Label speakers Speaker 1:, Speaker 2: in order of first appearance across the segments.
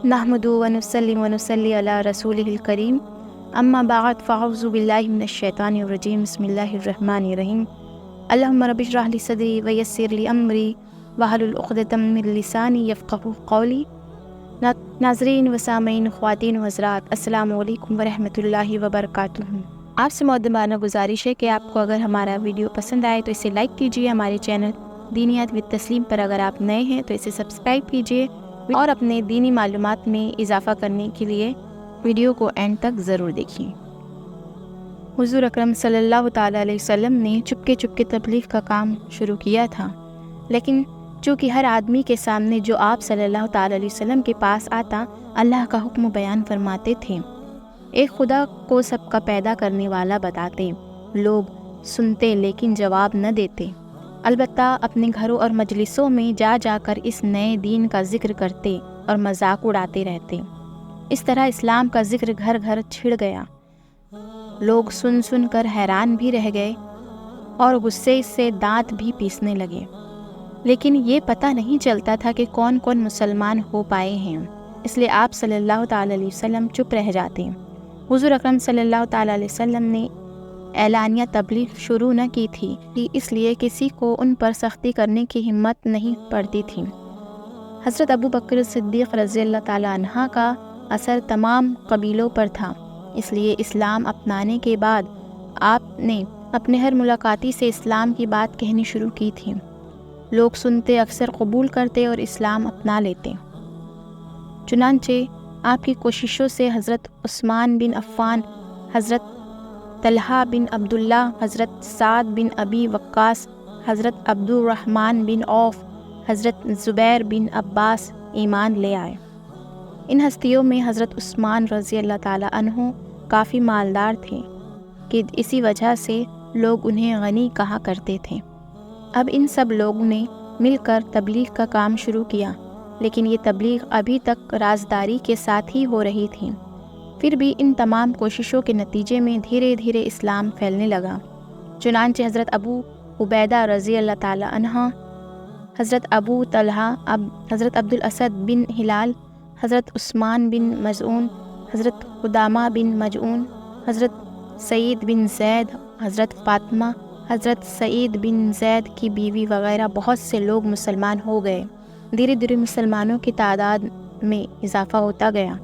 Speaker 1: نحمد و نصلی و نصلی علی رسولہ الکریم، اما بعد فاعوذ باللہ من الشیطان الرجیم، بسم اللہ الرحمن الرحیم۔ اللہم رب اشرح لی صدری ویسر لی امری واحلل عقدۃ من لسانی یفقہوا قولی۔ ناظرین و سامعین، خواتین و حضرات، السلام علیکم ورحمۃ اللہ وبرکاتہ۔ آپ سے مؤدبانہ گزارش ہے کہ آپ کو اگر ہمارا ویڈیو پسند آئے تو اسے لائک کیجیے۔ ہمارے چینل دینیات وت تسلیم پر اگر آپ نئے ہیں تو اسے سبسکرائب کیجیے، اور اپنے دینی معلومات میں اضافہ کرنے کے لیے ویڈیو کو اینڈ تک ضرور دیکھیں۔ حضور اکرم صلی اللہ تعالیٰ علیہ وسلم نے چپکے چپکے تبلیغ کا کام شروع کیا تھا، لیکن چونکہ ہر آدمی کے سامنے جو آپ صلی اللہ تعالیٰ علیہ وسلم کے پاس آتا اللہ کا حکم بیان فرماتے تھے، ایک خدا کو سب کا پیدا کرنے والا بتاتے، لوگ سنتے لیکن جواب نہ دیتے، البتہ اپنے گھروں اور مجلسوں میں جا جا کر اس نئے دین کا ذکر کرتے اور مذاق اڑاتے رہتے۔ اس طرح اسلام کا ذکر گھر گھر چھڑ گیا۔ لوگ سن سن کر حیران بھی رہ گئے اور غصے سے دانت بھی پیسنے لگے، لیکن یہ پتہ نہیں چلتا تھا کہ کون کون مسلمان ہو پائے ہیں، اس لیے آپ صلی اللہ تعالیٰ علیہ وسلم چپ رہ جاتے۔ حضور اکرم صلی اللہ تعالیٰ علیہ وسلم نے اعلانیہ تبلیغ شروع نہ کی تھی، اس لیے کسی کو ان پر سختی کرنے کی ہمت نہیں پڑتی تھی۔ حضرت ابو بکر صدیق رضی اللہ تعالیٰ عنہ کا اثر تمام قبیلوں پر تھا، اس لیے اسلام اپنانے کے بعد آپ نے اپنے ہر ملاقاتی سے اسلام کی بات کہنی شروع کی تھی۔ لوگ سنتے، اکثر قبول کرتے اور اسلام اپنا لیتے۔ چنانچہ آپ کی کوششوں سے حضرت عثمان بن عفان، حضرت طلحہ بن عبداللہ، حضرت سعد بن ابی وقاص، حضرت عبد الرحمن بن عوف، حضرت زبیر بن عباس ایمان لے آئے۔ ان ہستیوں میں حضرت عثمان رضی اللہ تعالیٰ عنہ کافی مالدار تھے کہ اسی وجہ سے لوگ انہیں غنی کہا کرتے تھے۔ اب ان سب لوگوں نے مل کر تبلیغ کا کام شروع کیا، لیکن یہ تبلیغ ابھی تک رازداری کے ساتھ ہی ہو رہی تھی۔ پھر بھی ان تمام کوششوں کے نتیجے میں دھیرے دھیرے اسلام پھیلنے لگا۔ چنانچہ حضرت ابو عبیدہ رضی اللہ تعالیٰ عنہ، حضرت ابو طلحہ، حضرت عبد الاسد بن ہلال، حضرت عثمان بن مظعون، حضرت قدامہ بن مجعون، حضرت سعید بن زید، حضرت فاطمہ، حضرت سعید بن زید کی بیوی وغیرہ بہت سے لوگ مسلمان ہو گئے۔ دھیرے دھیرے مسلمانوں کی تعداد میں اضافہ ہوتا گیا۔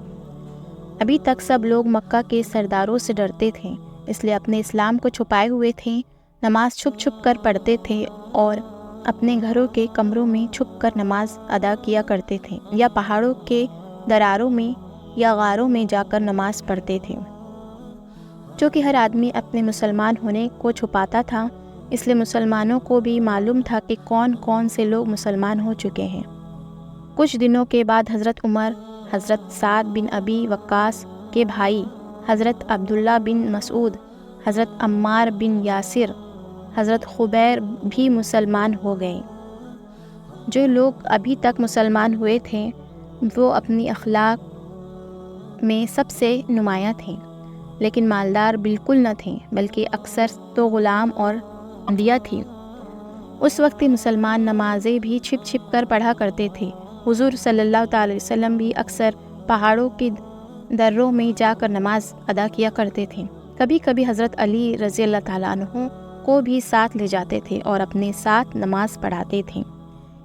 Speaker 1: ابھی تک سب لوگ مکہ کے سرداروں سے ڈرتے تھے، اس لیے اپنے اسلام کو چھپائے ہوئے تھے، نماز چھپ چھپ کر پڑھتے تھے اور اپنے گھروں کے کمروں میں چھپ کر نماز ادا کیا کرتے تھے، یا پہاڑوں کے دراروں میں یا غاروں میں جا کر نماز پڑھتے تھے۔ چونکہ ہر آدمی اپنے مسلمان ہونے کو چھپاتا تھا، اس لیے مسلمانوں کو بھی معلوم تھا کہ کون کون سے لوگ مسلمان ہو چکے ہیں۔ کچھ دنوں کے بعد حضرت عمر، حضرت سعد بن ابی وقاص کے بھائی حضرت عبداللہ بن مسعود، حضرت عمار بن یاسر، حضرت خبیر بھی مسلمان ہو گئے۔ جو لوگ ابھی تک مسلمان ہوئے تھے وہ اپنی اخلاق میں سب سے نمایاں تھے، لیکن مالدار بالکل نہ تھے، بلکہ اکثر تو غلام اور بندیاں تھیں۔ اس وقت مسلمان نمازیں بھی چھپ چھپ کر پڑھا کرتے تھے۔ حضور صلی اللہ تعالی وسلم بھی اکثر پہاڑوں کی دروں میں جا کر نماز ادا کیا کرتے تھے۔ کبھی کبھی حضرت علی رضی اللہ تعالیٰ عنہ کو بھی ساتھ لے جاتے تھے اور اپنے ساتھ نماز پڑھاتے تھے۔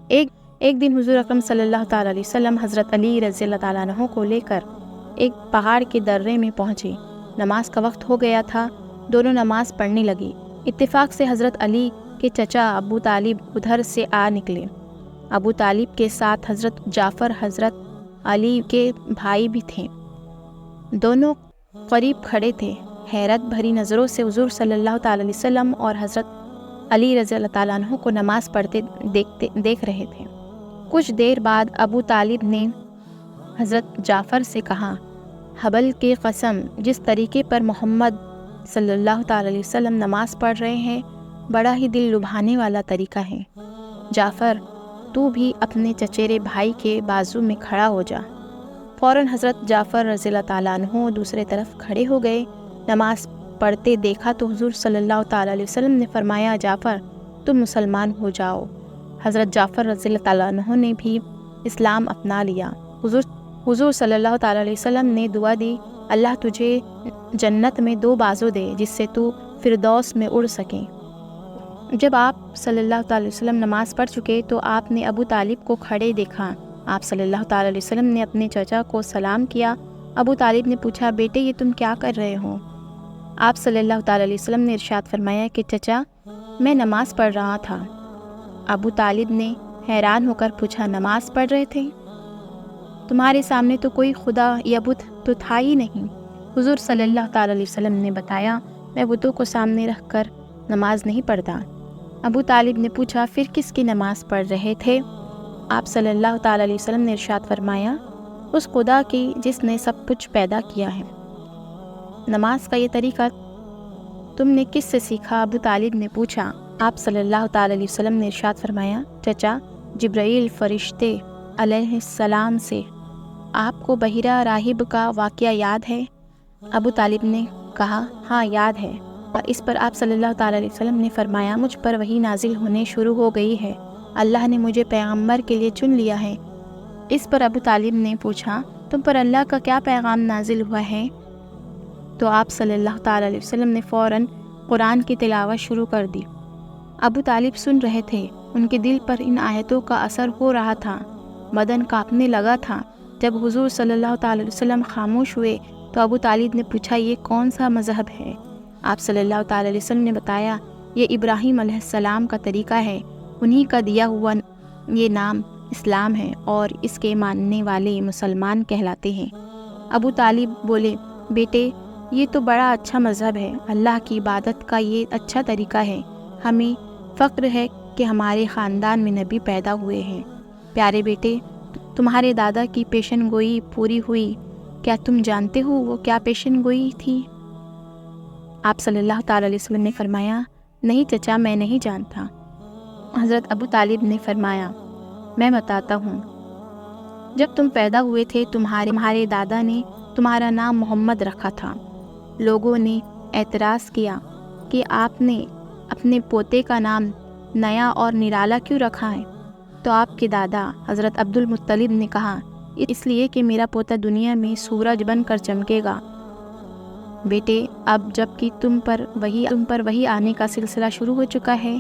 Speaker 1: ایک دن حضور اکرم صلی اللہ تعالیٰ علیہ وسلم حضرت علی رضی اللہ تعالیٰ عنہ کو لے کر ایک پہاڑ کے درے میں پہنچے۔ نماز کا وقت ہو گیا تھا، دونوں نماز پڑھنے لگے۔ اتفاق سے حضرت علی کے چچا ابو طالب ادھر سے آ نکلے۔ ابو طالب کے ساتھ حضرت جعفر حضرت علی کے بھائی بھی تھے۔ دونوں قریب کھڑے تھے، حیرت بھری نظروں سے حضور صلی اللہ تعالیٰ علیہ وسلم اور حضرت علی رضی اللہ تعالیٰ عنہ کو نماز پڑھتے دیکھ رہے تھے۔ کچھ دیر بعد ابو طالب نے حضرت جعفر سے کہا، حبل کی قسم، جس طریقے پر محمد صلی اللہ تعالیٰ علیہ وسلم نماز پڑھ رہے ہیں بڑا ہی دل لبھانے والا طریقہ ہے۔ جعفر، تو بھی اپنے چچیرے بھائی کے بازو میں کھڑا ہو جا۔ فوراً حضرت جعفر رضی اللہ تعالیٰ عنہ دوسرے طرف کھڑے ہو گئے۔ نماز پڑھتے دیکھا تو حضور صلی اللہ تعالیٰ علیہ وسلم نے فرمایا، جعفر تم مسلمان ہو جاؤ۔ حضرت جعفر رضی اللہ تعالیٰ عنہ نے بھی اسلام اپنا لیا۔ حضور हुजूर सल्लल्लाहु ताला अलैहि वसल्लम ने दुआ दी, अल्लाह तुझे जन्नत में 2 बाजू दे जिससे तू फिरदौस में उड़ सके। जब आप सल्लल्लाहु ताला अलैहि वसल्लम नमाज़ पढ़ चुके तो आपने अबू तालिब को खड़े देखा। आप सल्लल्लाहु ताला अलैहि वसल्लम ने अपने चाचा को सलाम किया। अबू तालिब ने पूछा, बेटे ये तुम क्या कर रहे हो? आप सल्लल्लाहु ताला अलैहि वसल्लम ने इरशाद फरमाया कि चचा मैं नमाज़ पढ़ रहा था। अबू तालिब ने हैरान होकर पूछा, नमाज़ पढ़ रहे थे? तुम्हारे सामने तो कोई खुदा या बुत तो था ही नहीं। हुजूर सल्लल्लाहु ताला अलैहि वसल्लम ने बताया, मैं बुतों को सामने रख कर नमाज नहीं पढ़ता। अबू तालिब ने पूछा, फिर किसकी नमाज़ पढ़ रहे थे? आप सल्लल्लाहु ताला अलैहि वसल्लम ने इरशाद फरमाया, उस खुदा की जिसने सब कुछ पैदा किया है। नमाज का ये तरीका तुमने किससे सीखा? अबू तालिब ने पूछा। आप सल्लल्लाहु ताला अलैहि वसल्लम ने इरशाद फरमाया, चचा जिब्राईल फरिश्ते अलैहिस्सलाम से। आपको बहिरा राहिब का वाक़या याद है? अबू तालिब ने कहा, हाँ याद है। और इस पर आप सल्लल्लाहु ताला अलैहि वसल्लम ने फरमाया, मुझ पर वही नाजिल होने शुरू हो गई है, अल्लाह ने मुझे पैगम्बर के लिए चुन लिया है। इस पर अबू तालिब ने पूछा, तुम पर अल्लाह का क्या पैगाम नाजिल हुआ है? तो आप सल्लल्लाहु ताला अलैहि वसल्लम ने फ़ौरन कुरान की तिलावत शुरू कर दी। अबू तालिब सुन रहे थे, उनके दिल पर इन आयतों का असर हो रहा था, बदन कांपने लगा था। जब हुजूर सल्लल्लाहु ताला अलैहि वसल्लम खामोश हुए तो अबू तालिब ने पूछा, ये कौन सा मज़हब है? आप सल्लल्लाहु ताला अलैहि वसल्लम ने बताया, ये इब्राहीम अलैहिस्सलाम का तरीका है, उन्हीं का दिया हुआ ये नाम इस्लाम है और इसके मानने वाले मुसलमान कहलाते हैं। अबू तालिब बोले, बेटे ये तो बड़ा अच्छा मज़हब है, अल्लाह की इबादत का ये अच्छा तरीका है। हमें फ़ख्र है कि हमारे ख़ानदान में नबी पैदा हुए हैं। प्यारे बेटे, तुम्हारे दादा की पेशन गोई पूरी हुई, क्या तुम जानते हो वो क्या पेशन गोई थी? आप सल्लल्लाहु ताला अलैहि वसल्लम ने फरमाया, नहीं चचा मैं नहीं जानता। हज़रत अबू तालिब ने फरमाया, मैं बताता हूँ। जब तुम पैदा हुए थे तुम्हारे दादा ने तुम्हारा नाम मोहम्मद रखा था। लोगों ने एतराज़ किया कि आपने अपने पोते का नाम नया और निराला क्यों रखा है? तो आपके दादा हज़रत अब्दुल मुत्तलिब ने कहा, इसलिए कि मेरा पोता दुनिया में सूरज बनकर चमकेगा। बेटे अब जबकि तुम पर वही आने का सिलसिला शुरू हो चुका है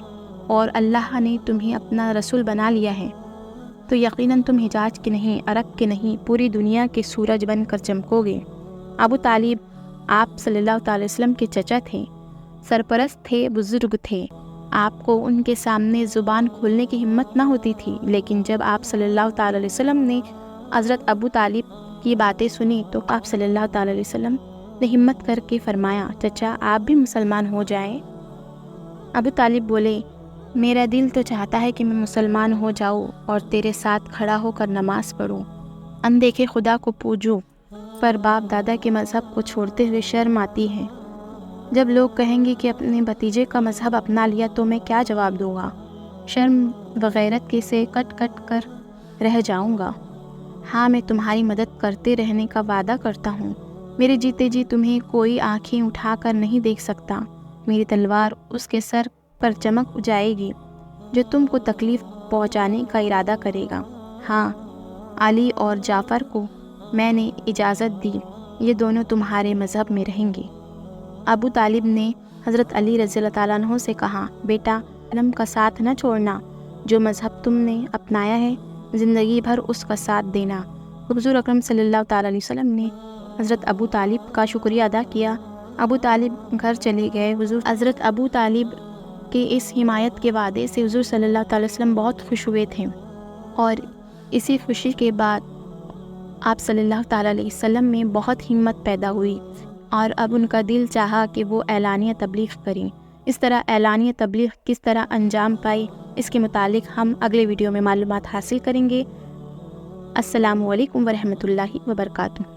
Speaker 1: और अल्लाह ने तुम्हें अपना रसूल बना लिया है, तो यकीनन तुम हिजाज के नहीं, अरब के नहीं, पूरी दुनिया के सूरज बनकर चमकोगे। अबू तालिब आप सल्लल्लाहु ताला अलैहि वसल्लम के चचा थे, सरपरस्त थे, बुज़ुर्ग थे। आपको उनके सामने ज़ुबान खोलने की हिम्मत ना होती थी, लेकिन जब आप सल्लल्लाहु ताला अलैहि वसल्लम ने हज़रत अबू तालिब की बातें सुनी तो आप सल्लल्लाहु ताला अलैहि वसल्लम ने हिम्मत करके फरमाया, चचा आप भी मुसलमान हो जाएं। अबू तालिब बोले, मेरा दिल तो चाहता है कि मैं मुसलमान हो जाऊं और तेरे साथ खड़ा होकर नमाज़ पढ़ूं, अनदेखे खुदा को पूजूं, पर बाप दादा के मज़हब को छोड़ते हुए शर्म आती है। जब लोग कहेंगे कि अपने भतीजे का मज़हब अपना लिया तो मैं क्या जवाब दूँगा? शर्म व गैरत के से कट कर रह जाऊँगा। हाँ मैं तुम्हारी मदद करते रहने का वादा करता हूँ। मेरे जीते जी तुम्हें कोई आँखें उठाकर नहीं देख सकता। मेरी तलवार उसके सर पर चमक जाएगी जो तुमको तकलीफ़ पहुँचाने का इरादा करेगा। हाँ अली और जाफ़र को मैंने इजाज़त दी, ये दोनों तुम्हारे मज़हब में रहेंगे। अबू तालिब ने हज़रत अली रज़ियल्लाहु ताला अन्हु से कहा, बेटा इल्म का साथ न छोड़ना, जो मज़हब तुमने अपनाया है ज़िंदगी भर उसका साथ देना। हुज़ूर अकरम सल्लल्लाहु ताला अलैहि वसल्लम ने हज़रत अबू तालिब का शुक्रिया अदा किया। अबू तालिब घर चले गए। हज़रत अबू तालिब के इस हिमायत के वादे से हुज़ूर सल्लल्लाहु ताला अलैहि वसल्लम बहुत खुश हुए थे और इसी खुशी के बाद आप सल्लल्लाहु ताला अलैहि वसल्लम में बहुत हिम्मत पैदा हुई और अब उनका दिल चाहा कि वो ऐलानिया तबलीग़ करें। इस तरह ऐलानिया तबलीग़ किस तरह अंजाम पाई, इसके मुतालिक हम अगले वीडियो में मालूमात हासिल करेंगे। अस्सलामु अलैकुम व रहमतुल्लाहि व बरकातुहू।